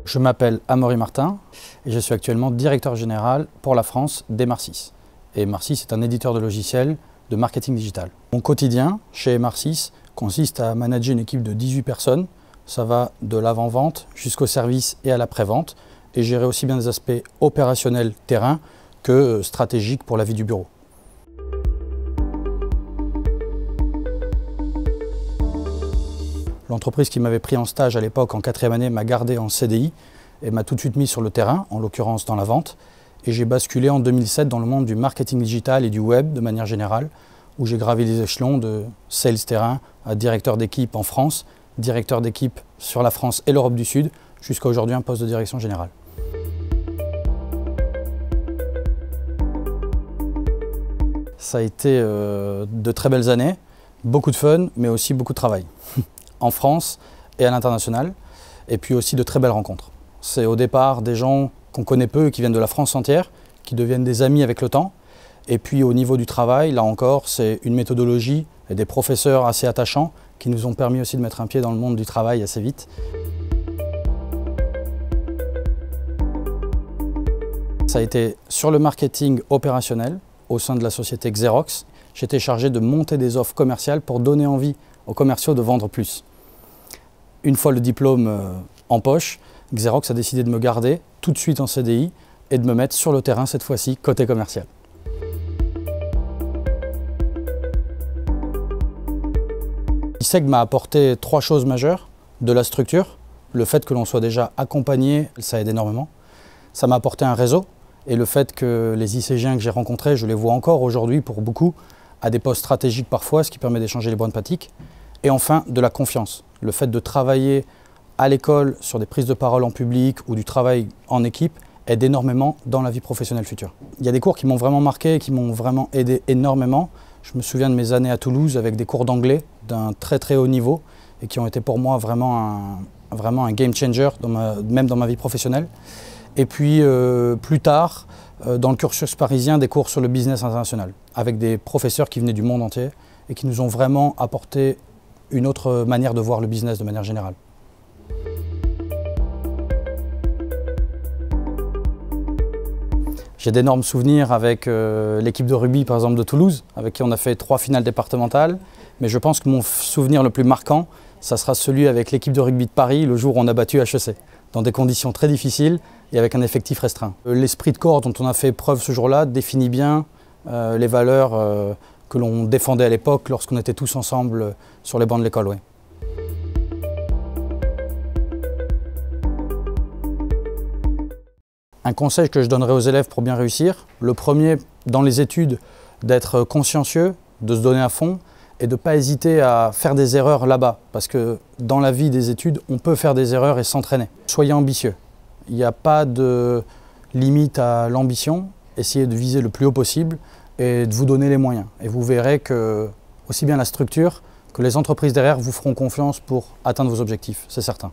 Je m'appelle Amaury Martin et je suis actuellement directeur général pour la France d'Emarsis. Et Emarsis est un éditeur de logiciels de marketing digital. Mon quotidien chez Emarsis consiste à manager une équipe de 18 personnes. Ça va de l'avant-vente jusqu'au service et à l'après-vente et gérer aussi bien des aspects opérationnels terrain que stratégiques pour la vie du bureau. L'entreprise qui m'avait pris en stage à l'époque en 4e année m'a gardé en CDI et m'a tout de suite mis sur le terrain, en l'occurrence dans la vente. Et j'ai basculé en 2007 dans le monde du marketing digital et du web de manière générale, où j'ai gravi les échelons de sales terrain à directeur d'équipe en France, directeur d'équipe sur la France et l'Europe du Sud, jusqu'à aujourd'hui un poste de direction générale. Ça a été de très belles années, beaucoup de fun, mais aussi beaucoup de travail. En France et à l'international, et puis aussi de très belles rencontres. C'est au départ des gens qu'on connaît peu et qui viennent de la France entière, qui deviennent des amis avec le temps. Et puis au niveau du travail, là encore, c'est une méthodologie et des professeurs assez attachants qui nous ont permis aussi de mettre un pied dans le monde du travail assez vite. Ça a été sur le marketing opérationnel au sein de la société Xerox. J'étais chargé de monter des offres commerciales pour donner envie aux commerciaux de vendre plus. Une fois le diplôme en poche, Xerox a décidé de me garder tout de suite en CDI et de me mettre sur le terrain cette fois-ci côté commercial. ISEG m'a apporté 3 choses majeures. De la structure, le fait que l'on soit déjà accompagné, ça aide énormément. Ça m'a apporté un réseau et le fait que les ICGiens que j'ai rencontrés, je les vois encore aujourd'hui pour beaucoup, à des postes stratégiques parfois, ce qui permet d'échanger les bonnes pratiques. Et enfin, de la confiance. Le fait de travailler à l'école sur des prises de parole en public ou du travail en équipe aide énormément dans la vie professionnelle future. Il y a des cours qui m'ont vraiment marqué et qui m'ont vraiment aidé énormément. Je me souviens de mes années à Toulouse avec des cours d'anglais d'un très haut niveau et qui ont été pour moi vraiment un game changer, même dans ma vie professionnelle. Et puis plus tard, dans le cursus parisien, des cours sur le business international avec des professeurs qui venaient du monde entier et qui nous ont vraiment apporté une autre manière de voir le business de manière générale. J'ai d'énormes souvenirs avec l'équipe de rugby par exemple de Toulouse, avec qui on a fait 3 finales départementales. Mais je pense que mon souvenir le plus marquant, ça sera celui avec l'équipe de rugby de Paris, le jour où on a battu HEC, dans des conditions très difficiles et avec un effectif restreint. L'esprit de corps dont on a fait preuve ce jour-là définit bien les valeurs que l'on défendait à l'époque lorsqu'on était tous ensemble sur les bancs de l'école. Ouais. Un conseil que je donnerais aux élèves pour bien réussir, le premier dans les études, d'être consciencieux, de se donner à fond et de ne pas hésiter à faire des erreurs là-bas. Parce que dans la vie des études, on peut faire des erreurs et s'entraîner. Soyez ambitieux. Il n'y a pas de limite à l'ambition. Essayez de viser le plus haut possible et de vous donner les moyens. Et vous verrez que aussi bien la structure que les entreprises derrière vous feront confiance pour atteindre vos objectifs, c'est certain.